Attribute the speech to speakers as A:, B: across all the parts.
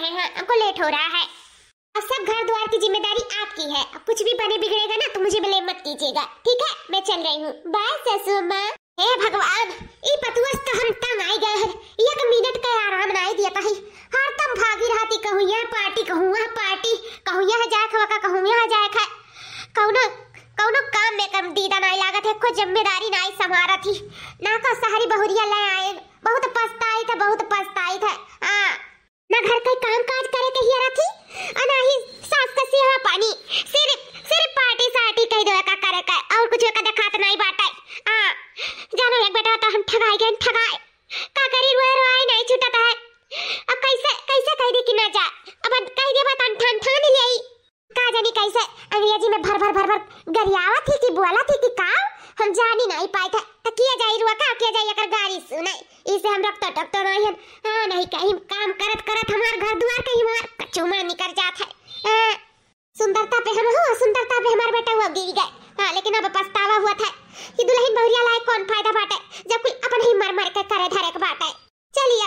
A: रहे हैं, हमको लेट हो रहा है। अब सब घर द्वार की जिम्मेदारी आपकी है। अब कुछ भी बने बिगड़ेगा ना तो मुझे ब्लेम मत कीजिएगा, ठीक है? मैं चल रही हूँ। बाय ससुर माँ। हे भगवान, ई पतुअस तो हम तंग आई गए हैं। एक मिनट का आराम नहीं दिया कहीं। हर तम भागी रहती, कहूँ यह पार्टी, कहूँ वह पार्टी, कहूँ यह जाए खा, कहूँ यह जाए खा। कौनो काम में कम दीदा नहीं लागत है, कोई जिम्मेदारी नहीं संभारा थी ना। को सारी बहुरिया ले आए, बहुत पछताई था। ना घर का काम काज करे के हिया रखी, ना ही सास का सेवा पानी, सिर्फ पार्टी सार्टी कह दो का करे का, और कुछ का दिखात नहीं बाटे। जानो एक बेटा तो हम ठगाई गए, ठगाए का करी, रोए नहीं छूटता है। अब कैसे कह दी कि ना जा, अब कह दे बात ठन ले आई का जानी कैसे अंग्रेजी में भर गरियावा थी कि बोला थी कि का हम जानी नहीं पाए थे। तो किया जाई रुआ का किया जाई अगर गाड़ी सुने इसे हम रखतो नहीं है। हां नहीं कहीं काम करत हमार घर द्वार कहीं मार कचुमा निकल जात है। सुंदरता पे हमार बेटा हुआ गिर गए। हां लेकिन अब पछतावा हुआ था कि दुल्हन बहुरिया लाए कौन फायदा बाटे जब कोई अपन ही मर के करे धरे के बाटे। चलिए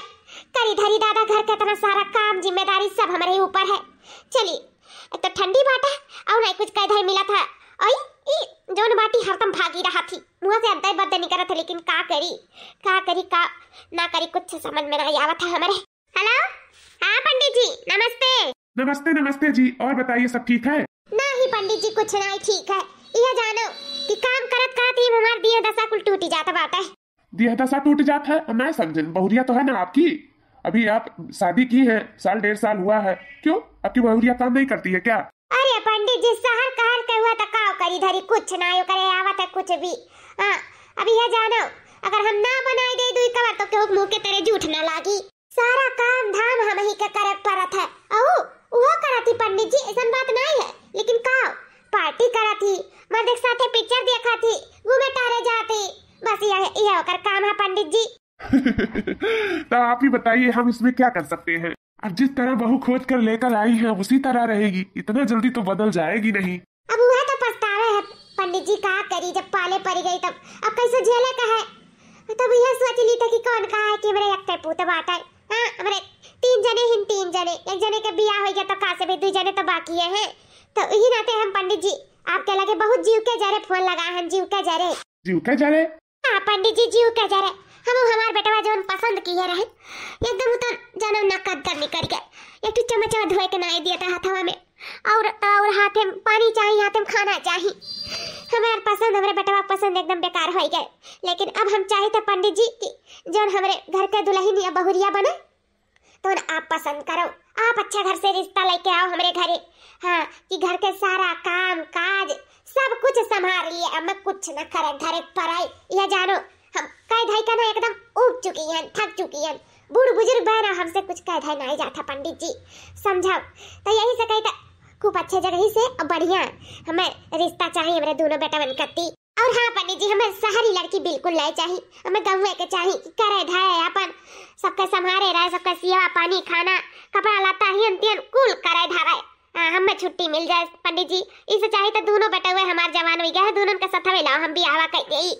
A: करी धरी दादा, घर का इतना सारा काम जिम्मेदारी सब हमारे ऊपर है। चलिए तो ठंडी बाटा और नहीं कुछ कह मिला था। आई जौन बाटी हरदम भागी रहा थी, मुंह से अद्दे बद्दे निकल रहा था, लेकिन का करी का ना करी, कुछ समझ में नहीं आवत था हमारे। हेलो, हाँ पंडित जी नमस्ते।
B: नमस्ते जी, और बताइए सब ठीक है?
A: नहीं पंडित जी कुछ नहीं ठीक है। यह जानो कि काम करत ही हमार दिया दशा कुल टूटी जाता बाटा है।
B: दिया दशा टूट जाता है? मैं समझन बहुरिया तो है ना आपकी, अभी आप शादी की है, साल 1.5 साल हुआ है, क्यों आपकी बहुरिया काम नहीं करती है क्या?
A: अरे पंडित जी सहर कहर के हुआ तो काव करी धरी, कुछ ना यो करे आवत है कुछ भी। अभी यह जानो अगर हम ना बनाई दे दुई कवर तो केहू मुंह के तेरे झूठ ना लागी। सारा काम धाम हम ही के करे परत है। वो करती पंडित जी, ऐसा बात नहीं है, लेकिन काव पार्टी करती, मर्द के साथे पिक्चर देखा थी, घूमे टारे जाती, बस यह कर काम है पंडित जी।
B: तो आप ही बताइए हम इसमें क्या कर सकते हैं? अब जिस तरह बहू खोज कर लेकर आई है उसी तरह रहेगी, इतना जल्दी तो बदल जाएगी नहीं।
A: अब वह तो पछतावा है पंडित जी, का करी जब पाले पड़ गई तब अब कैसे झेले का है। तब यह सोच ली था कि कौन कहा है कि मेरे एक पुत बाटा है। हमारे 3 जने, एक जने के बियाह हो गया तो का से भी 2 जने तो बाकी है। तो यही नाते हम पंडित जी आपके लगे बहुत जीव के जरे फोन लगा हम, जीव के जरे। हाँ पंडित जी जीव के जरे हम हमार बेटवा जोन पसंद किए रहे एकदम तो जन्म न कद्दर निकल गए। एक चमचा धोए के नहीं दिया था हाथवा में, और हाथे में पानी चाहिए, हाथे में खाना चाहिए। हमारे बेटवा पसंद एकदम बेकार हो गए। लेकिन अब हम चाहे थे पंडित जी कि जोन हमारे घर के दुल्हन या बहुरिया बने तो आप पसंद करो, आप अच्छा घर से रिश्ता लेके आओ हमारे घरे। हाँ कि घर के सारा काम काज सब कुछ संभाल लिए, अब मैं कुछ न करे घरे पर आई। यह जानो हम कह धाई का ना एकदम उब चुकी हैं, थक चुकी हैं। बूढ़ बुजुर्ग बहना हमसे कुछ कह धाई नहीं जाता पंडित जी, समझाओ। तो यही से कहता खूब अच्छे जगह ही से और बढ़िया हमें रिश्ता चाहिए मेरे दोनों बेटा बनकती। और हाँ पंडित जी हमें शहरी लड़की बिल्कुल नहीं चाहिए, हमें गाँव के चाहिए करे धाए अपन सबके संभाले रहे, सबका सेवा पानी खाना कपड़ा लता हियन तियन कुल करे धारे। हमें छुट्टी मिल जाए पंडित जी, इसे चाहिए तो दोनों बेटे हुए हमारे जवान हो गया, दोनों के साथ लाओ, हम भी आवा कह गई।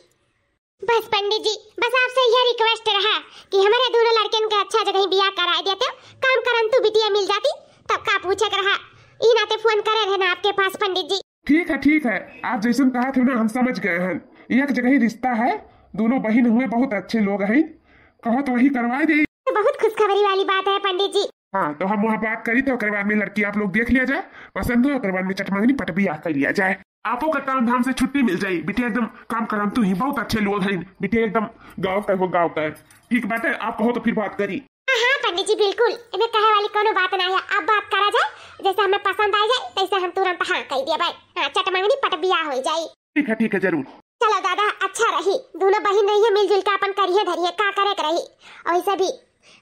A: बस पंडित जी बस आपसे यह रिक्वेस्ट रहा कि हमारे दोनों लड़कियों के अच्छा जगह बियाह करा देते, काम करन तू बिटिया मिल जाती तब का पूछे रहा। ई नाते फोन करे रहे ना आपके पास पंडित जी।
B: ठीक है आप जैसे कहा थे ना हम समझ गए हैं। एक जगह ही रिश्ता है, दोनों बहन हुए बहुत अच्छे लोग हैं, कहो तो वही करवा दे।
A: बहुत खुशखबरी वाली बात है पंडित जी।
B: हाँ तो हम वहाँ बात करी तो बाद में लड़की आप लोग देख लिया जाए, पसंद हो बाद में चटमंगनी पट बियाह कर लिया जाए। आपको का काम धाम से छुट्टी मिल जाये, बिटिया एकदम काम करम तू ही बहुत अच्छे लोग हैं, बिटिया एकदम गाँव का है। ठीक बात है, आप कहो तो फिर बात करी।
A: हाँ पंडित जी बिल्कुल, इन्हें कहे वाली कोनो बात नहीं है, आप बात करा जाए, जैसे हमें पसंद आ जाए तैसे हम तुरंत हाँ कह दिया भाई। हाँ चटमंगनी पट बियाह हो जाए।
B: ठीक है जरूर।
A: चलो दादा अच्छा रही, दोनों बहन रही है मिलजुल के अपन करिए धरिए का करे रही। और ऐसे भी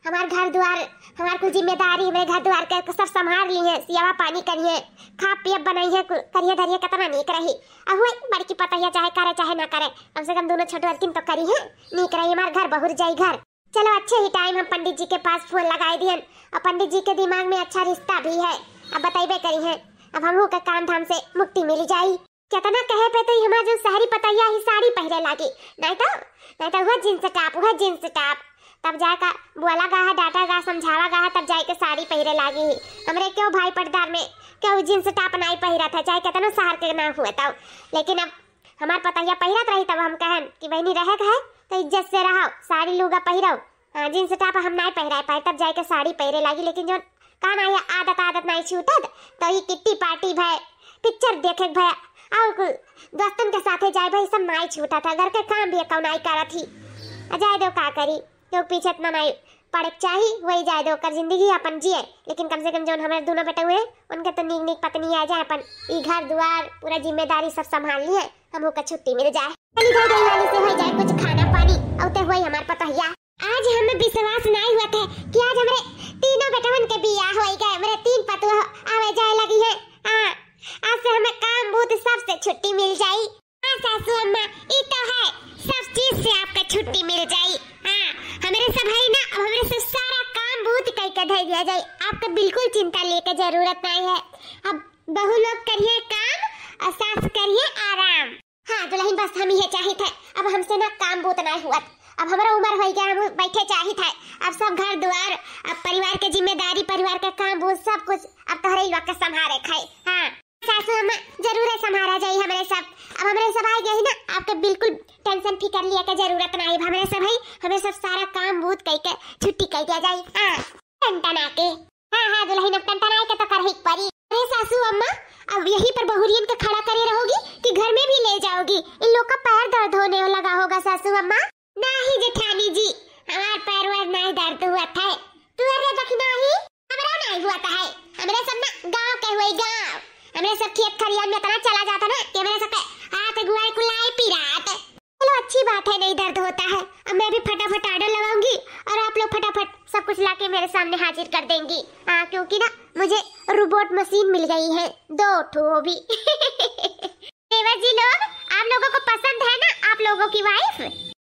A: हमारे घर द्वार हमारे कुछ जिम्मेदारी, मेरे घर द्वार के सब संभाल लिए, सेवा पानी करिए, खा पिए बनाइए करिए धरिए, कितना नीक रही। अब हुए बड़की पता है चाहे करे चाहे ना करे, कम से कम दोनों छोटे लड़किन तो करी है नीक रही, हमारे घर बहुर जाई घर। चलो अच्छे ही टाइम हम पंडित जी के पास फोन लगाए दिए, और पंडित जी के दिमाग में अच्छा रिश्ता भी है, अब बताइबे करी है। अब हम का काम धाम से मुक्ति मिल जाई। कितना कहे पे तो हमारा जो शहरी पतैया ही साड़ी पहरे लागी, नहीं तो हुआ जींस टॉप तब जाकर बोला गा है, डांटा गा, समझावा गा है, तब जाके साड़ी पहरे लागी ही। हमरे क्यों भाई पटदार में क्यों जींस टॉप नहीं पहिरा था, चाहे कहता ना शहर के ना हुआ तब। लेकिन अब हमार पतैया पहिरत रही तब हम कहन कि बहनी रहे है तो इज्जत से रहो, साड़ी लूगा पहिरो, जींस टॉप हम नहीं पहिरा पाए, तब जाके साड़ी पहरे लागी। लेकिन जो कान आया आदत नहीं छूटत तो ये किट्टी पार्टी भाई, पिक्चर देखे भाई और दोस्तन के साथे जाए भाई, सब नहीं छूटा था। घर के काम भी कौन नहीं करा थी, जाए दो का करी, क्यों पीछे इतना नहीं पड़े चाहिए, वही जाए दो कर जिंदगी अपन जिए। लेकिन कम से कम जो हमारे दोनों बेटे हुए उनके तो नीक नीक पत्नी आ जाए, अपन ई घर द्वार पूरा जिम्मेदारी सब संभाल लिए, हमको का छुट्टी मिल जाए, वाली से हो जाए कुछ खाना पानी औते हुए हमारे पतैया। आज हमें विश्वास नहीं हुआ था कि आज हमारे तीनों बेटवन के बियाह हो गए, मेरे 3 पतोह आवे जाए लगी है। आज से हमें काम बहुत सबसे छुट्टी मिल जाई। सासू अम्मा ये तो है, सब चीज से आपका छुट्टी मिल जाई। हमारे सब है ना, अब हमारे सब सारा काम बहुत कई के धर दिया जाए, आपका बिल्कुल चिंता लेके जरूरत नहीं है। अब बहू लोग करिए काम और सास करिए आराम। हाँ दुल्हन बस हम ये चाहिए थे, अब हमसे ना काम बहुत नहीं हुआ, अब हमारा उम्र हो गया, हम बैठे चाहिए थे। अब सब घर द्वार, अब परिवार के जिम्मेदारी, परिवार का काम बहुत सब कुछ अब तोहरे लोग के संभाले खाए। हाँ सासू अम्मा जरूर है संभाला जाए हमारे सब। अब हमारे सब आ गए ना, आपके बिल्कुल टेंशन फिकर लिया के जरूरत नहीं, हमारे सब है, हमें सब सारा काम बहुत कई के छुट्टी कर दिया जाए। टंटना के हाँ दुल्हन अब टंटना के तो कर ही पड़ी। अरे सासू अम्मा अब यहीं पर बहुरियन के खड़ा करे रहोगी कि घर में भी ले जाओगी? इन लोग का पैर दर्द होने लगा होगा सासू अम्मा। नहीं जेठानी जी, हमार पैर वैर नहीं दर्द हुआ था, तू अरे दखना ही हमारा नहीं हुआ था। हमारे सब ना गांव के हुए, गांव हमारे सब खेत खलियान में इतना चला जाता ना कि हमारे सब हाथ गुआए कुलाए पिरात। चलो अच्छी बात है, नहीं दर्द होता है। अब मैं भी फटाफट ऑर्डर लगाऊंगी और आप लोग फटाफट सब कुछ लाके मेरे सामने हाजिर कर देंगी। क्योंकि ना मुझे रोबोट मशीन मिल गई है, 2 ठो भी। देवर जी लोग, आप लोगों को पसंद है ना आप लोगों की वाइफ?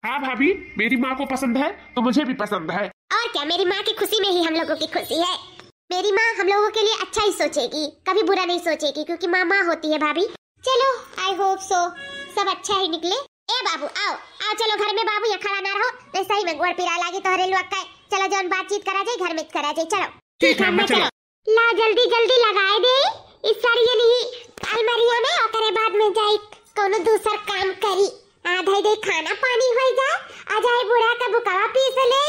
B: हाँ भाभी, मेरी माँ को पसंद है तो मुझे भी पसंद है।
A: और क्या, मेरी माँ की खुशी में ही हम लोगों की खुशी है। मेरी माँ हम लोगों के लिए अच्छा ही सोचेगी, कभी बुरा नहीं सोचेगी, क्योंकि माँ माँ होती है भाभी। चलो आई होप सो सब अच्छा ही निकले। ए बाबू आओ आओ, चलो घर में बाबू, यहाँ खड़ा ना रहो, नहीं सही में गोड़ पिरा लागी तोहरे लोग का। चलो जौन बातचीत करा जाए घर में करा जाए, चलो
B: ठीक है चलो।
A: ला जल्दी जल्दी लगाए दे इस साड़ी ये नहीं अलमारिया में, और करे बाद में जाए कोनो दूसर काम करी। आधा दे खाना पानी हो जाए, आ जाए बूढ़ा का बुकावा पीस ले,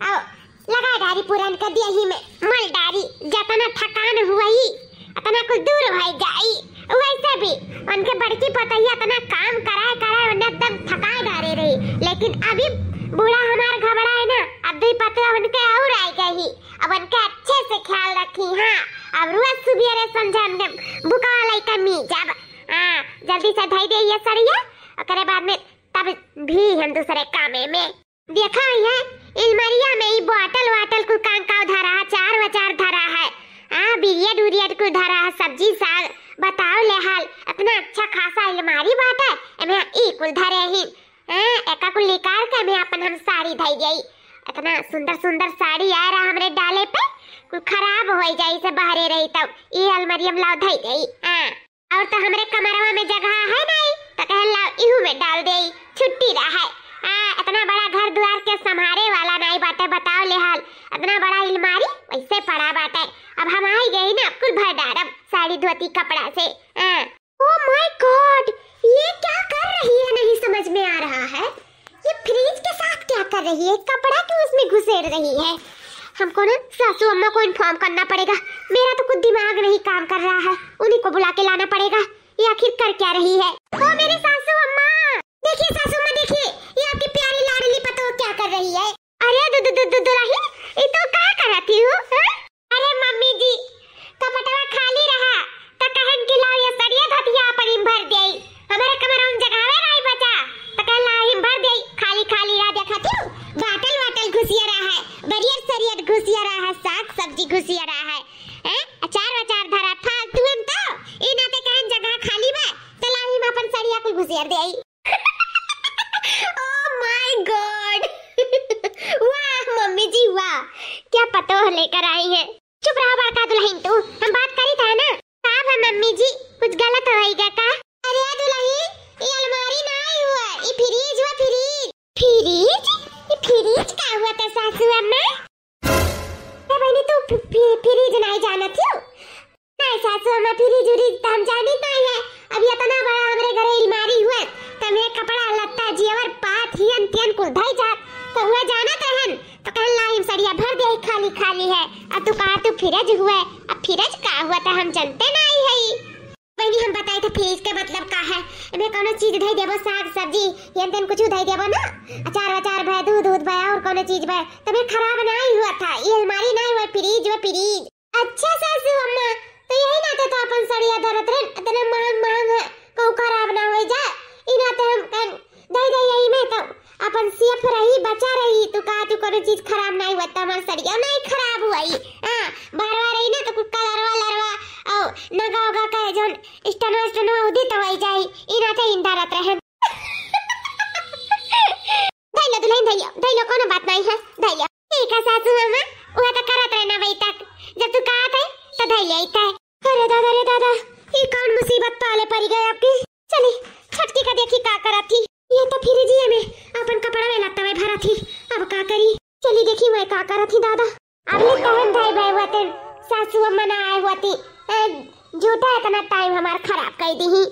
A: आओ लगा डारी पुरान कर दिया ही में मल डारी, जतना थकान हुई अतना कुछ दूर हो गई। वैसे भी उनके बड़की पतैया इतना काम कराए एकदम थका डारे रही, लेकिन अभी बूढ़ा हमारा घबरा है ना, अब भी पता उनके और आई गई, अब उनके अच्छे से ख्याल रखी। हाँ अब रोज सुबह समझाने बुका लइका मी जब जल्दी से धई दे ये सरिया, और करे बाद में तब भी हम दूसरे कामे में देखा है इलमरिया में ही बोतल वाटल को कांकाव धरा है, 4 वचार धरा है, बिरिया डूरिया को धरा है, सब्जी साग बताओ ले हाल, इतना अच्छा खासा अलमारी बात है मैं ई कुल धरे ही एका कुल निकाल के मैं अपन हम साड़ी धई गई। इतना सुंदर सुंदर साड़ी आ रहा हमरे डाले पे, कुल खराब हो जाई से बाहरे रही तब ई अलमारी हम लाओ धई गई। और तो हमरे कमरवा में जगह है नहीं तो कह लाओ इहू में डाल दे, छुट्टी रहा है। इतना बड़ा घर द्वार के संभारे वाला नहीं बाटे, बताओ ले हाल, इतना बड़ा अलमारी वैसे पड़ा बाटे। अब हम आई गई ना कुल भर डारब साड़ी धोती कपड़ा से। ओह माय गॉड, ये क्या कर रही है नहीं समझ में आ रहा है, ये फ्रिज के साथ क्या कर रही है, कपड़ा क्यों उसमें घुसेड़ रही है। हमको ना सासू अम्मा को इन्फॉर्म करना पड़ेगा, मेरा तो कुछ दिमाग नहीं काम कर रहा है, उन्हीं को बुला के लाना पड़ेगा, ये आखिर कर क्या रही है। ओ मेरी सासू अम्मा, देखिए सासू अम्मा देखिए, ये आपकी प्यारी लाडली पतो क्या कर रही है। अरे दुल्हन ये तो क्या कराती हो? अरे मम्मी जी कपड़ा खाली रहा तो कहन कि लाओ ये सड़िया धतिया अपन भर देई, हमारे कमरा में जगह नहीं बचा तो कह ला हिम भर देई, खाली खाली रहा देखती हूं, बाटल वाटल घुसिया रहा है, बरियर सरियर घुसिया रहा है, साग सब्जी घुसिया रहा है, अचार वचार धरा फालतू में तो ई नाते कहन जगह खाली बा तो ला हिम अपन सड़िया कुल घुसिया देई। ओह माय गॉड, वाह मम्मी जी वाह, क्या पतो लेकर आई है। चुप रहो बड़का दुल्हन, तू हम बात करी था ना। साहब है मम्मी जी, कुछ गलत होएगा का? अरे दुल्हन ये अलमारी नहीं हुआ, ये फ्रिज हुआ, फ्रिज। फ्रिज? ये फ्रिज का हुआ था सासू अम्मा बहनी तू फ्रिज नहीं जाना थी नहीं सासू अम्मा फ्रिज उरीज हम जानी नहीं है अब इतना बड़ा हमरे घरे अलमारी हुआ तमे कपड़ा लत्ता जेवर पात हियन तियन कुल धई जा तो हुआ जाना तहन तो कहन लाइन सड़िया भर दे खाली खाली है अब तू कहा तू फ्रिज हुआ अब फ्रिज का हुआ था हम जानते नहीं है बहनी हम बताए थे फ्रिज के मतलब का है एमे कोनो चीज धई देबो साग सब्जी यंतन कुछ धई देबो ना अचार भय दूध भय और कोनो चीज भय तमे खराब नहीं हुआ था ये अलमारी नहीं हुआ फ्रिज अच्छा सासू अम्मा तो यही ना तो अपन सड़िया धरत रहे इतना महंग है को खराब ना हो जाए इना तो हम दई यही में तो अपन सेफ रही बचा रही तू कहा तू कोनो चीज खराब नहीं हुआ तमर सड़िया नहीं खराब हुई हां बार-बार रही ना तो कुछ लरवा औ नगा का जोन स्टनो उदी तो आई जाई इना तो इंदारत रहे धैलो दुल्हन धैलो कोनो बात नहीं है धैलो ठीक है सासू अम्मा वो तो करत रहना भाई तक जब तू कहा था तो धैले आई था अरे दादा ये कौन मुसीबत पाले पड़ गई आपकी चली छटकी का देखी का करा थी ये तो फिर जी में अपन कपड़ा में लगता है भरा थी अब का करी चली देखी मैं का करा थी दादा अब ले कहन भाई भाई वतन सासू अम्मा ना आए होती झूठा इतना टाइम हमार खराब कर दी ही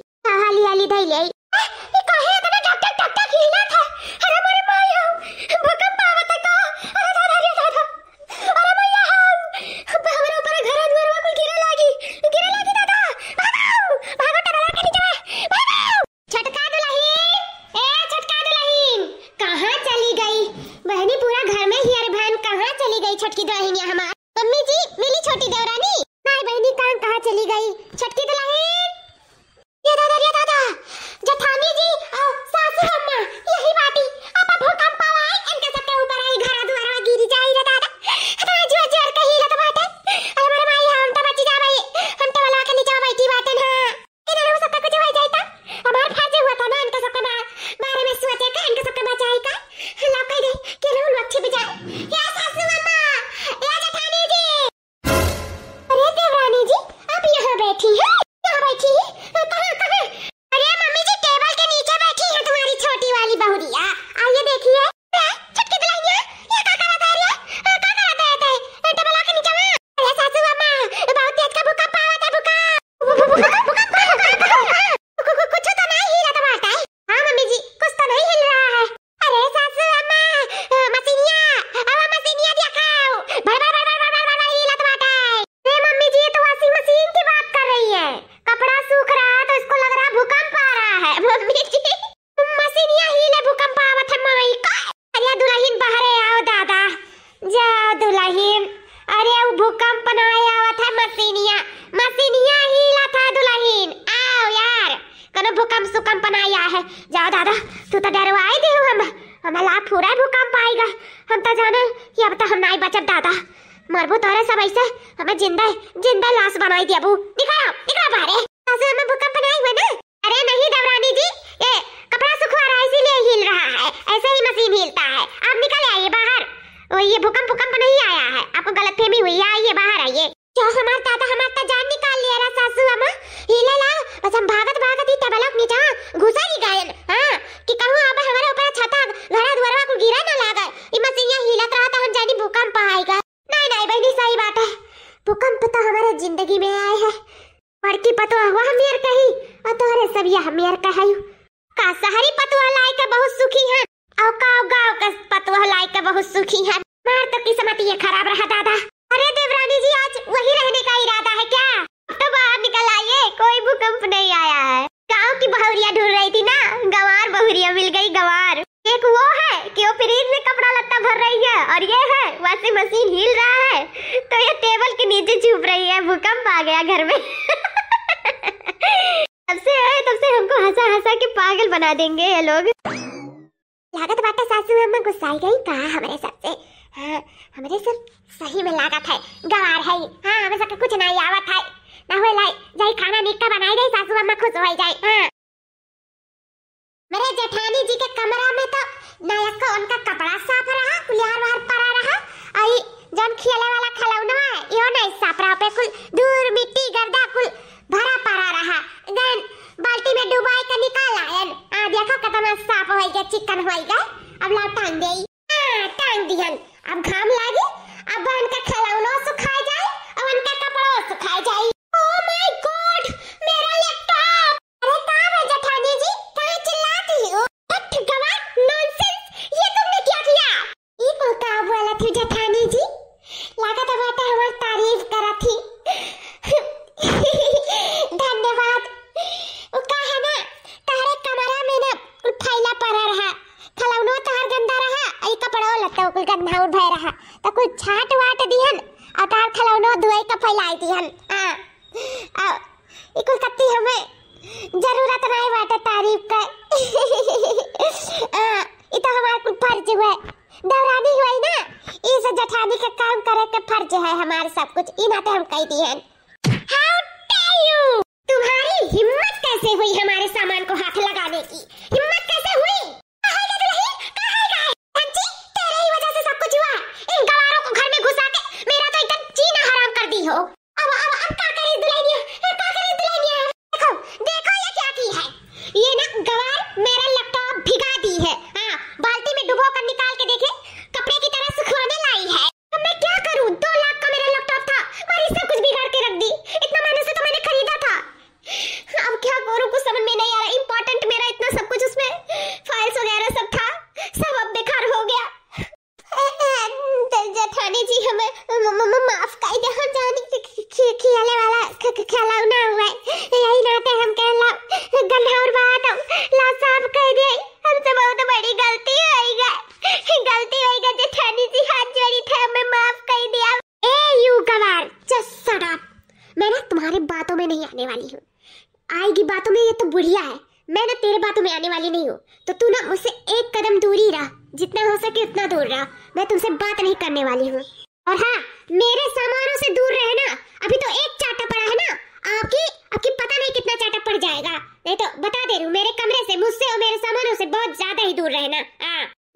A: हाली धैले ये काहे इतना टक हिला था अरे मेरे माया भूकंप आवत का अरे दादा अरे मैया हमारे ऊपर घर द्वार को गिरे लागी दादा भागो टकरा के नीचे भागो छटका दुल्हन कहां चली गई बहनी पूरा घर में ही अरे बहन कहां चली गई छटकी दुल्हन हमार मम्मी जी मिली छोटी देवरानी नहीं बहनी कहां चली गई छटकी दुल्हन ये दादा जठानी जी और सासू अम्मा यही बाटी अब भूकंप आवा है इनके सबके ऊपर आई घर द्वार गिर जाई रे दादा जो कही लत बाटे अरे मेरे माई हम तो बच जा भाई हम तो वाला के नीचे बैठी बाटे ना इन्हें वो सबका कुछ हो जाता हमार फाजे हुआ था ना इनके सबके बारे में सोचे का इनके सबके बचाई का ला कह दे कि लोग अच्छे बचा या सासू अम्मा या जठानी जी अरे देवरानी जी आप यहां बैठी हैं कहां अरे मम्मी जी टेबल के नीचे बैठी है तुम्हारी छोटी वाली बहुरिया आइए देखिए छटकी दुल्हनिया ये का करत है रे का करत है टेबल के नीचे में अरे सासू अम्मा बहुत तेज का भूकंप आवत है भूकंप कुछ तो नहीं हिला टमाटा है हां मम्मी जी कुछ तो नहीं हिल रहा है अरे सासू अम्मा मशीनिया दिखाओ भर हिला टमाटा है रे मम्मी जी ये तो वॉशिंग मशीन की बात कर रही है कपड़ा सूख रहा है तो इसको लग रहा है भूकंप आ रहा है मम्मी जी मशीनिया हिले भूकंप आवत है माई का अरे दुल्हन बाहर आओ दादा जाओ दुल्हन अरे वो भूकंप ना आवत है मशीनिया हिला था दुल्हन आओ यार कनो भूकंप सुकंप ना आया है जाओ दादा तू तो डरवाई दे हम ला पूरा भूकंप आएगा हम तो जाने कि अब तो हम नहीं बचत दादा मरबो तोरे सब ऐसे हमें जिंदा लाश बनाई दिया बू दिखाओ बाहर सासू में भूकंप नहीं हुआ ना अरे नहीं देवरानी जी ये कपड़ा सुखवा रहा है इसीलिए हिल रहा है ऐसे ही मशीन हिलता है आप निकल आइए बाहर और ये भूकंप नहीं आया है आपको गलतफहमी हुई है आइए बाहर आइए जो हमारा दादा हमारा जान निकाल लिया रहा सासू अम्मा हिले ला बस हम भागत ही टेबल के नीचे घुसा ही गए हां कि कहूं अब हमारे ऊपर छता घर द्वार को गिरा ना लागा ये मशीन हिलत रहा था हम जानी भूकंप आएगा नहीं बहनी सही बात है भूकंप तो हमारे जिंदगी में आए है बड़की पतवा हुआ हमेर कही और तोरे सब ये हमेर कहायु का शहरी पतवा लाई के बहुत सुखी है और गांव का पतवा लाई के बहुत सुखी है मार तो किस्मत ये खराब रहा दादा अरे देवरानी जी आज वही रहने का इरादा है क्या तो बाहर निकल आइए कोई भूकंप नहीं आया है गांव की बहुरिया ढूंढ रही थी ना गंवार बहुरिया मिल गई गंवार एक वो है कि वो फ्रिज में कपड़ा लत्ता भर रही है और ये है वॉशिंग मशीन हिल रहा है तो ये टेबल के नीचे छुप रही है भूकंप आ गया घर में तब से हमको हंसा के पागल बना देंगे ये लोग लागत बात सासू अम्मा गुस्साई गई कहा हमारे सबसे हाँ हमारे सब सही में लागत है गवार है हाँ हमें सबके कुछ नहीं आवत है ना हुए लाई जाई खाना निक्का बनाई दे सासू अम्मा खुश हो जाए हाँ मेरे जेठानी जी के कमरा में तो नायक का उनका कपड़ा साफ रहा कुलियार वार पड़ा रहा आई जन खेले वाला खिलौना है यो नहीं साफ रहा पे कुल दूर मिट्टी गर्दा कुल भरा पड़ा रहा गन बाल्टी में डुबाई के निकाल आयन आ देखो कितना साफ हो गया चिकन हो गया अब ला टांग दे हां टांग दिहन अब दुआई का फैलाई थी हम। हां इकुल कत्ती हमें जरूरत नहीं बाटे तारीफ का। ये तो हमारा कुछ फर्ज हुआ, दौरानी हुई ना, इस जठानी का काम करे के फर्ज है हमारे सब कुछ। इन आते हम कह दी हैं। हाउ डेयर यू, तुम्हारी हिम्मत कैसे हुई हमारे सामान को हाथ लगाने की? हिम्मत कैसे हुई? कहाँ गए दुल्हन? कहाँ गए? बंची, तेरे ही वजह से सब कुछ हुआ। इन गवारों को घर में घुसा के मेरा तो एकदम जीना हराम कर दी हो। अब क्या करे दुल्हनिया? क्या करे दुल्हनिया? देखो देखो ये क्या की है। ये ना गवार मेरा लैपटॉप भिगा दी है। हाँ, बाल्टी में डुबो कर निकाल के देखे, कपड़े की तरह सुखाने लाई है। अब मैं क्या करूं? 2 लाख का मेरा लैपटॉप था, पर इससे कुछ बिगाड़ के रख दी। इतना मैंने से तो मैंने खरीदा था। अब क्या करूं, कुछ समझ में नहीं आ रहा। इंपॉर्टेंट मेरा इतना सब कुछ उसमें फाइल्स वगैरह सब था, सब अब बेकार हो गया। जेठानी जी हमें माफ कर दे। हम जानी खियाले वाला खिलाना हुआ है, यही नाते हम कहला गन्ना और बात ला साफ कह दे। हमसे बहुत बड़ी गलती हो गई जेठानी जी, हाथ जोड़ी थे, हमें माफ कर दिया। ए यू गवार, जस्ट शट अप। मैं ना तुम्हारी बातों में नहीं आने वाली हूँ। आएगी बातों में ये तो बुढ़िया है, मैं ना तेरे बातों में आने वाली नहीं हूँ। तो तू ना मुझसे एक कदम दूर ही रह, जितना हो सके उतना दूर रह। मैं तुमसे बात नहीं करने वाली हूँ। और हाँ, मेरे सामानों से दूर रहना। अभी तो एक चाटा पड़ा है ना, आपकी पता नहीं कितना चाटा पड़ जाएगा। नहीं तो बता दे रही हूँ, मेरे कमरे से, मुझसे और मेरे सामानों से बहुत ज्यादा ही दूर रहना।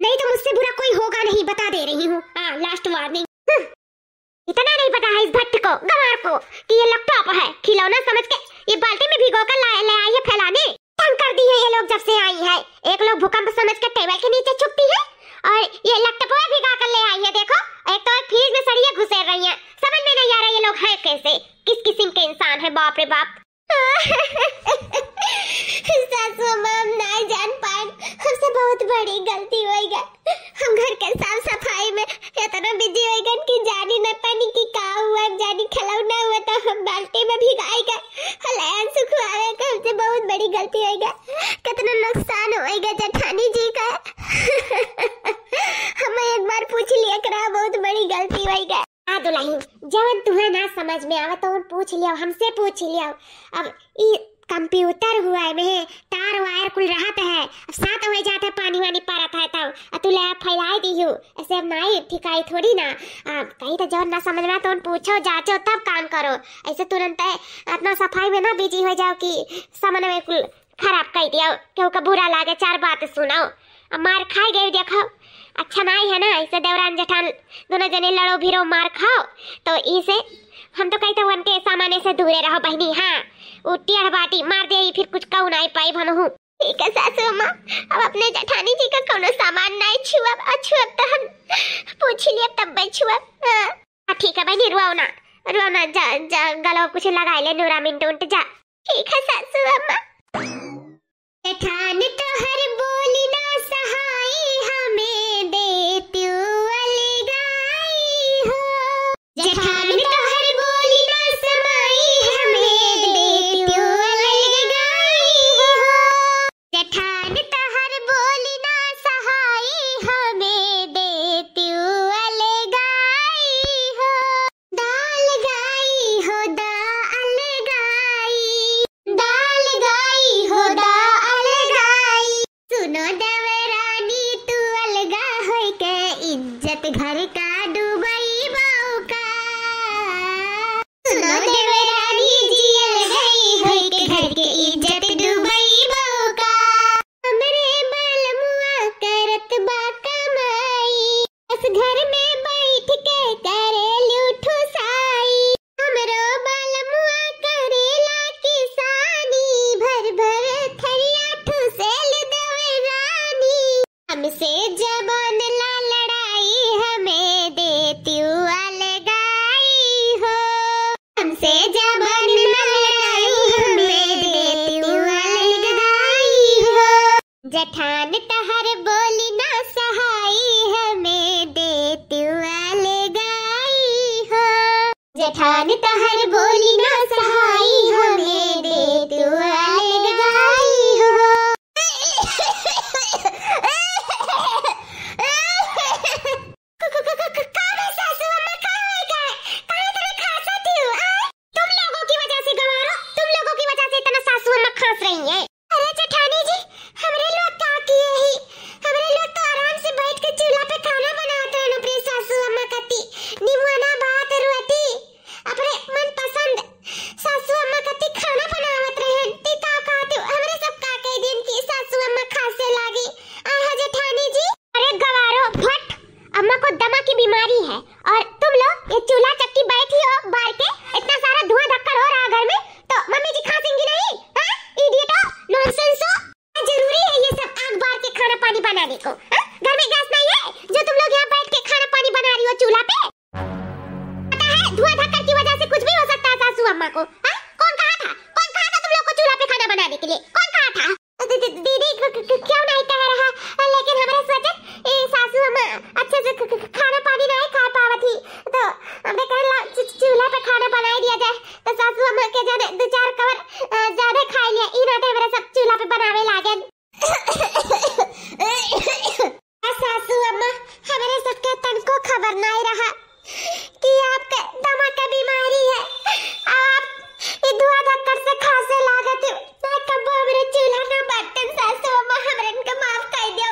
A: नहीं तो मुझसे बुरा कोई होगा नहीं, बता दे रही हूँ। Last warning. इतना नहीं पता है इस भट्ट को, गवार को, कि ये लैपटॉप है खिलौना समझ के ये बाल्टी में भिगो कर ले आई है फैलाने। तंग कर दी है ये लोग जब से आई है। एक लोग भूकंप समझ के टेबल के नीचे छुपती है, और ये लैपटॉप भिगा कर ले आई है। देखो, एक तो एक फ्रिज में सड़ियां घुसेर रही हैं। समझ में नहीं आ रहा ये लोग है कैसे, किस किस्म के इंसान है। बाप रे बाप। सासू माँ नहीं जान पाए, हमसे बहुत बड़ी गलती हो गई। हम घर के साफ सफाई में इतना बिजी हो गए कि जानी न पानी की का हुआ, जानी खिलौना हुआ तो हम बाल्टी में भिगाई गए। हलायन सुखवावे का हमसे बहुत बड़ी गलती हो गई। कितना नुकसान हो गया जेठानी जी का। हमें एक बार पूछ लिया करा, बहुत बड़ी गलती हो गई। दुल्हन, जब तुम्हें ना समझ में आवे तो पूछ लिया, हमसे पूछ लिया। अब ये कंप्यूटर हुआ है में तार वायर कुल रहता है, अब साथ हो जाता है, पानी वानी पड़ता है तब तू ले फैलाई दी हूँ। ऐसे अब नहीं ठिकाई थोड़ी ना। अब कहीं तो जो ना समझ में तो पूछो जांचो तब काम करो। ऐसे तुरंत अपना सफाई में ना बिजी हो जाओ कि सामान में कुल खराब कर दिया, क्यों का बुरा लागे, 4 बात सुनाओ। अब मार खाई गई, देखो अच्छा नहीं है ना। ऐसे देवरान जेठान दोनों जने लड़ो भिड़ो मार खाओ, तो इसे हम तो कहते उनके सामाने से दूरे रहो बहनी। हाँ, वो टेढ़ बाटी मार दे, फिर कुछ कहू नहीं पाई भनहु। ठीक है सासू माँ, अब अपने जेठानी जी का कोनो सामान नहीं छुआ। अच्छुआ तो हम पूछ लिए तब मैं छुआ। ठीक है बहनी, रुआओ ना जा गलो कुछ लगा ले, नूरा मिनट उठ जा। ठीक है सासू माँ। जेठान तो हर बोली ना सहाई, हमें देती अलगाई हो। जेठान तो हर बोली ना समाई, हमें देती अलगाई हो। जेठान तो हर बोली ना सहाई, हमें देती अलगाई हो। दाल गाई हो दाल गाई, दाल गाई हो दाल गाई। सुनो देवरानी तू अलगा होई के, इज्जत घर का डूबई बहू का। सुनो देवरानी जी अलगाई होई के, घर के इज्जत डूबई बहू का। हमरे बलमुआ करत बा कमाई, बस घर में बैठ के करे लूठू साई। हमरो बलमुआ करेला किसानी, भर भर थरिया ठुसेल देवे रानी। हमसे जबान ला लड़ाई, हमें देती अलगाई हो। हमसे जबान ला लड़ाई, हमें देती अलगाई हो। जेठान तहर बोली ना सहाई, हमें देती अलगाई हो। जेठान तहर बोली ना सहाई, हमें देती अलगाई हो। का सासू अम्मा का हो गए? काहे तने खासा तो सासू अम्मा के जाने 2-4 कवर ज्यादा खा लिया ई रोटे मेरे सब चूल्हा पे बनावे लागन। सासू अम्मा हमारे सबके तन को खबर नहीं रहा कि आपके दमा का बीमारी है। आप धुआं धक्कर से खांसे लागत ना कब हमरे चूल्हा ना बर्तन। सासू अम्मा हमरे इनका माफ कर दियो।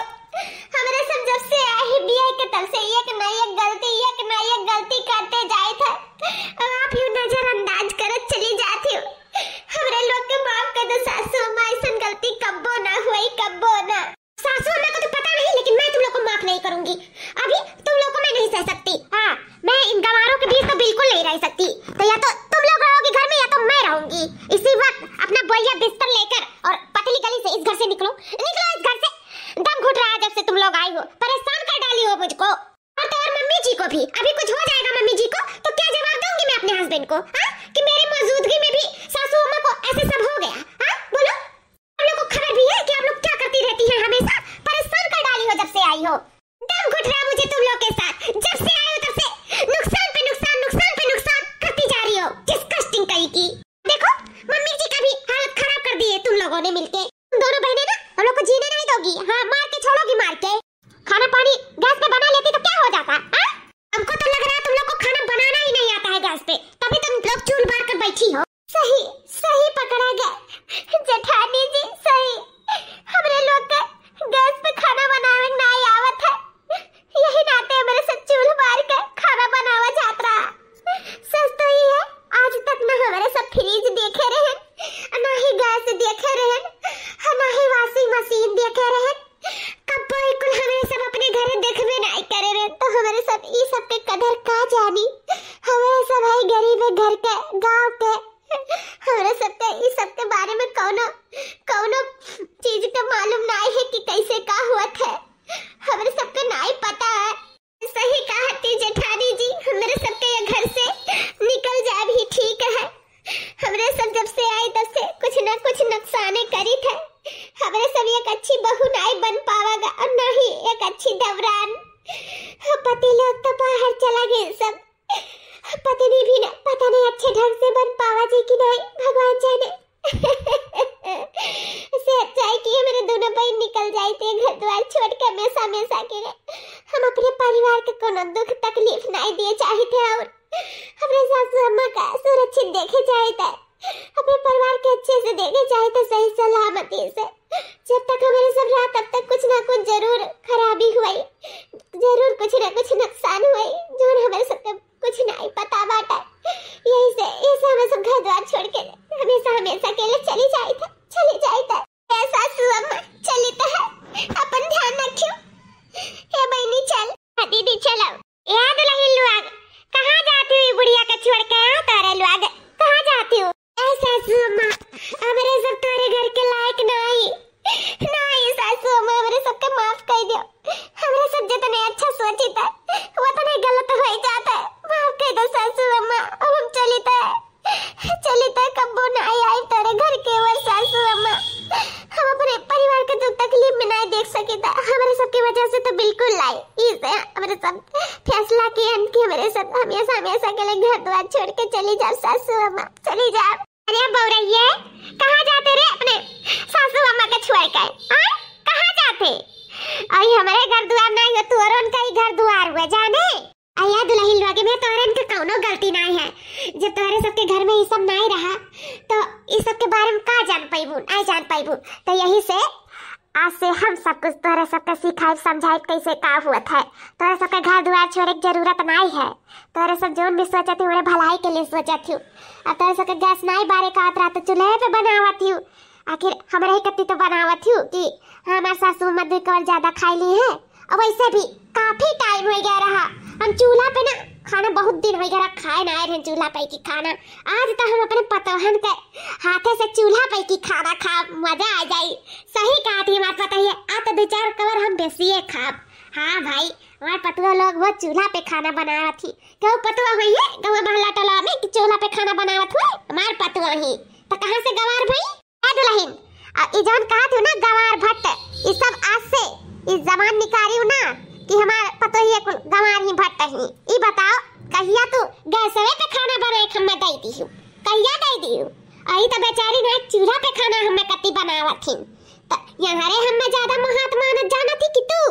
A: हमरे सब जब से आई बिया के तब से एक ना एक गलती करते जाए थे। अब आप यूं नजरअंदाज करत चली जाती हो। हमरे लोग के माफ कर दो सासू अम्मा, ऐसा गलती कब्बो ना हुई कब्बो ना। सासू अम्मा को तो पता नहीं लेकिन मैं तुम लोग को माफ नहीं करूंगी। अभी तुम लोग को मैं नहीं सह सकती। हाँ मैं इन गंवारों के बीच तो बिल्कुल नहीं रह सकती। तो या तो तुम लोग रहोगे घर में या तो मैं रहूंगी। इसी वक्त अपना बोरिया बिस्तर लेकर और पतली गली से इस घर से निकलो इस घर से। दम घुट रहा है जब से तुम लोग आई हो, परेशान कर डाली हो मुझको और तो और मम्मी जी को भी। अभी कुछ हो जाएगा मम्मी जी को तो क्या जवाब दूंगी मैं अपने हस्बैंड को? हाँ कि मेरी मौजूदगी में भी सासू अम्मा को ऐसे सब हो गया। हाँ बोलो, आप लोग को खबर भी है कि आप लोग क्या करती रहती हैं? हमेशा परेशान कर डाली हो जब से आई हो। दम घुट रहा मुझे तुम लोग के साथ। जब से आई हो तब से नुकसान पे नुकसान करती जा रही हो। डिस्कस्टिंग कहीं की। देखो मम्मी जी का भी हालत खराब कर दी है तुम लोगों ने मिलके। दोनों बहनें ना हम लोग को जीने नहीं दोगी। हाँ मार के छोड़ोगी मार के। खाना पानी गैस पे बना लेती तो क्या हो जाता? हाँ हमको तो लग रहा है तुम लोग को खाना बनाना ही नहीं आता है गैस पे, तभी तुम लोग चूल बार कर बैठी हो। सही पकड़ा गया जेठानी जी, सही। हमरे लोग का गैस पे खाना बनावे नहीं आवत है, यही नाते मेरे से चूल बार कर खाना बनावा जात रहा। सच तो ये है आज तक ना हमारे सब फ्रिज देखे रहे ना ही गैस देखे रहे ना ही वॉशिंग मशीन देखे रहे। कब बिल्कुल हमें सब अपने घर देखबे नहीं करे रहे तो हमारे सब ई सब के कदर का जानी। हमें सब है गरीब घर के गांव के। हमारे सब के ई सब के बारे में कौनो चीज का मालूम नहीं है कि कैसे का हुआ है। हमारे सब के नहीं पता है। सही कहा थी जेठानी जी, हमारे सब के ये घर से निकल जाए भी ठीक है। हमरे सब जब से आई तब से कुछ न कुछ नुकसाने करी थे। हमरे सब एक अच्छी बहू नहीं बन पावेगा और न ही एक अच्छी दवरान। पति लोग तो बाहर चला गए सब, पत्नी भी ना पता नहीं अच्छे ढंग से बन पावा जी कि नहीं भगवान जाने। से अच्छा है कि मेरे दोनों बहन निकल जाए थे घर द्वार छोड़ के हमेशा के हम अपने परिवार के कोनो दुख तकलीफ नहीं दिए चाहते और अपने सासू अम्मा का सुरक्षित देखे चाहते, अपने परिवार के अच्छे से देखे चाहते, सही सलामती से। जब तक हमारे सब रहा तब तक कुछ ना कुछ जरूर खराबी हुई, जरूर कुछ ना कुछ नुकसान हुई जो हमारे सबके कुछ नहीं पता बाटा। यही से हमें सब घर द्वार छोड़ के हमेशा के लिए चली जाए था। सासू अम्मा चली तो है, अपन ध्यान रखियो। ए बहनी चल, दीदी चलो। याद लही लुआग कहाँ जाती हुई बुढ़िया का छोड़ के? यहाँ तारे लुआग कहाँ जाती हो? ए सासू अम्मा हमारे सब तारे घर के लायक नहीं सासू अम्मा, हमारे सबके माफ कर दियो। हमारे सब जितने अच्छा सोची था वो तो नहीं गलत हो जाता है। माफ कर दो सासू अम्मा, अब हम चली तो कब्बो नहीं आई तारे घर के ओर सासू अम्मा। हम अपने परिवार के दुख तकलीफ में नहीं देख सके था, हमारे सबकी वजह से तो बिल्कुल लाई। इसे हमारे सब फैसला किया कि हमारे सब हमेशा के लिए घर द्वार छोड़ के चली जाओ सासू अम्मा, चली जाओ। अरे बौरैया कहाँ जाते रे अपने सासू अम्मा के छोड़ के? कहाँ जाते? आई हमारे घर द्वार नहीं हो, तोरन का ही घर द्वार हुआ जाने। आया दुल्हन लोगे में तोरन के कौनो गलती नहीं है। जब तोरे सबके घर में ये सब नहीं रहा तो इस सब के बारे में का जान पाइबू। तो यही से आज से हम सब कुछ तोरे सबके सिखाए समझाए कैसे का हुआ है। तोरे सबके घर द्वार छोड़े की जरूरत नहीं है। तोरे सब जोन भी सोचा थी भलाई के लिए सोचा थी। अब तोरे सबके गैस नहीं बारे का आता तो चूल्हे पे बनावा थी। आखिर हमारे ही कत्ती तो बनावा थी कि हमारे सासू मध्य कवर ज्यादा खाई ली है। अब वैसे भी काफी टाइम हो गया रहा, हम चूल्हा पे ना खाना बहुत दिन हो गया खाए ना रहे चूल्हा पे की खाना। आज तो हम अपने पतोहन के हाथे से चूल्हा पे की खाना खा मजा आ जाए। सही कहा थी हमारे पता है। आ तो 2-4 कवर हम बेसिए खाब। हाँ भाई हमारे पतुआ लोग वो चूल्हा पे खाना बनावा थी। क्यों पतुआ हुई है गाँव महला टोला में कि चूल्हा पे खाना बनावत हुए? हमारे पतुआ ही तो कहाँ से गवार भाई दुल्हन इजान कहा थी ना गवार भट्ट। ये सब आज से इस जबान निकाली ना कि हमारे पतो ही गवार ही भट्ट ही। ये बताओ कहिया तू गैसवे पे खाना बनाए हमें दई दी हूँ, कहिया दई दी हूँ। आई तो बेचारी ने चूल्हा पे खाना हमें कति बनावत थी। तो यहाँ रे हमें ज्यादा महात्मा न जाना थी कि तू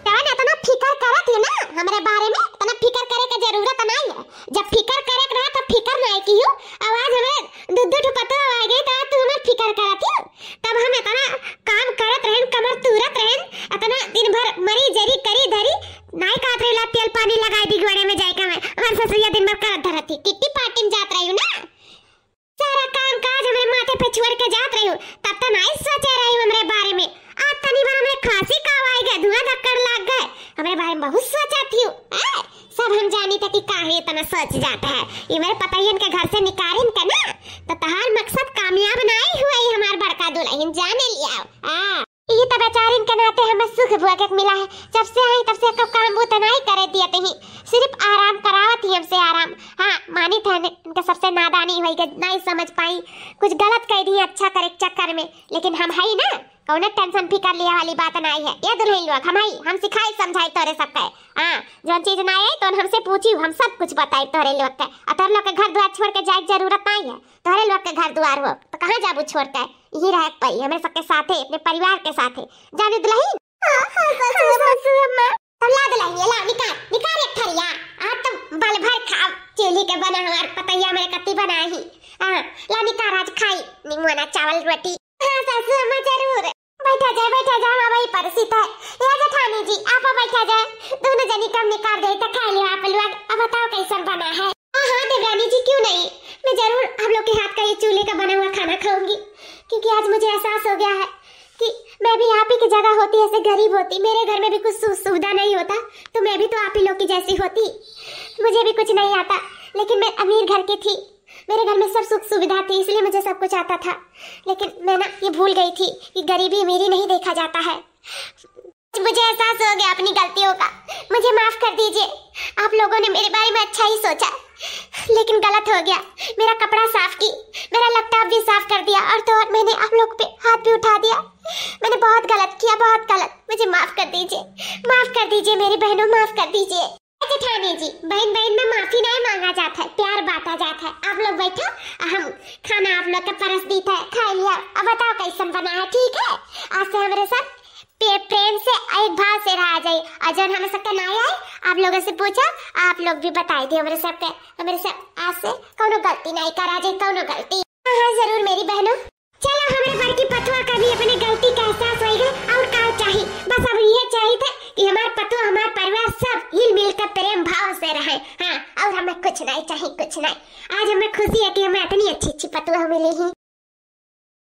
A: तवन इतना फिकर करत है ना हमारे बारे में, इतना फिकर करे की जरूरत नहीं है। जब फिकर करे रहा तो फिकर नहीं की हूँ। आवाज हमें दूध पता आ गई तो तू हमें फिकर करत है। तब हम इतना काम करत रहन, कमर तुरत रहन, इतना दिन भर मरी जरी करी धरी नहीं कात रही, तेल पानी लगाई दी घोड़े में जाके मैं हमारे ससुरिया दिन भर करत धरत थी। किट्टी पार्टी में जात रही हूँ ना, सारा काम काज हमारे माथे पे छोड़ के जात रही हूँ। तब तो नहीं सोचे रही हूँ हमारे बारे में। आज तनी बार हमें खांसी काव आई गए, धुआं धक्कर लग गए, हमारे बारे में बहुत सोचा थी। सब हम जानी थे कि काहे इतना सोच जाता है। ये मेरे पतैयन के घर से निकारिन का ना तो तहार मकसद कामयाब नहीं हुआ। ये हमार बड़का दुल्हन जाने लिया। ये तो बेचारिन के नाते हमें सुख भोगक मिला है। जब से आई तब से कब काम वो नहीं करे दिया ही, सिर्फ आराम करावत ही हमसे आराम। हाँ मानी थे इनके सबसे नादानी हुई कि नहीं समझ पाई, कुछ गलत कह दी अच्छा करे चक्कर में। लेकिन हम है ना कौन टेंशन फिकर लिया वाली बात नहीं है। ये दुल्हन लोग हम सिखाई समझाई तोरे सब के। हाँ जो चीज ना आई तो हमसे पूछी, हम सब कुछ बताई तोरे लोग के। तोरे लोग के घर द्वार छोड़ के जाए जरूरत नहीं है। तोरे लोग के घर द्वार हो तो कहाँ जाबू छोड़ के, यही रह पाई हमें सबके साथे, अपने परिवार के साथे। जाने दुल्हन ला दुल्हन ये ला निकाल एक थरिया। आज तो बल भर खा चूल्ही के बना हमार पतैया मेरे कत्ती बनाही। हाँ ला निकाल आज खाई निमोना चावल रोटी। हाँ सासू अम्मा जरूर बैठा जाए हाँ वही परिस्थित है। ये जेठानी जी आप बैठा जाए, दोनों जनी कम निकाल दे तो खा लियो आप लोग। अब बताओ कैसा बना है। हाँ देवरानी जी क्यों नहीं, मैं जरूर आप लोग के हाथ का ये चूल्हे का बना हुआ खाना खाऊंगी। क्योंकि आज मुझे एहसास हो गया है कि मैं भी आप ही की जगह होती, ऐसे गरीब होती, मेरे घर में भी कुछ सुविधा नहीं होता तो मैं भी तो आप ही लोग की जैसी होती। मुझे भी कुछ नहीं आता लेकिन मैं अमीर घर की थी, मेरे घर में सब सुख सुविधा थी इसलिए मुझे सब कुछ आता था। लेकिन मैं ना ये भूल गई थी कि गरीबी अमीरी नहीं देखा जाता है। मुझे एहसास हो गया अपनी गलतियों का, मुझे माफ कर दीजिए। आप लोगों ने मेरे बारे में अच्छा ही सोचा लेकिन गलत हो गया। मेरा कपड़ा साफ की, मेरा लैपटॉप भी साफ कर दिया और तो और मैंने आप लोग पे हाथ भी उठा दिया। मैंने बहुत गलत किया, बहुत गलत। मुझे माफ कर दीजिए मेरी बहनों, माफ कर दीजिए। जेठानी जी बहन में माफी नहीं मांगा जाता है, प्यार बांटा जाता है। आप लोग बैठो, हम खाना आप लोग के परस दी था, खा लिया। अब बताओ कैसन बना है, ठीक है। आज से हमारे साथ प्रेम से एक भाव से रहा जाए। और जब हमें सबके ना आए आप लोगों से पूछा, आप लोग भी बताई दिए हमारे सब आज से कोनो गलती नहीं करा जाए, कोनो गलती। हाँ जरूर मेरी बहनों। चलो हमारे बड़की पतुआ का भी अपने गलती का एहसास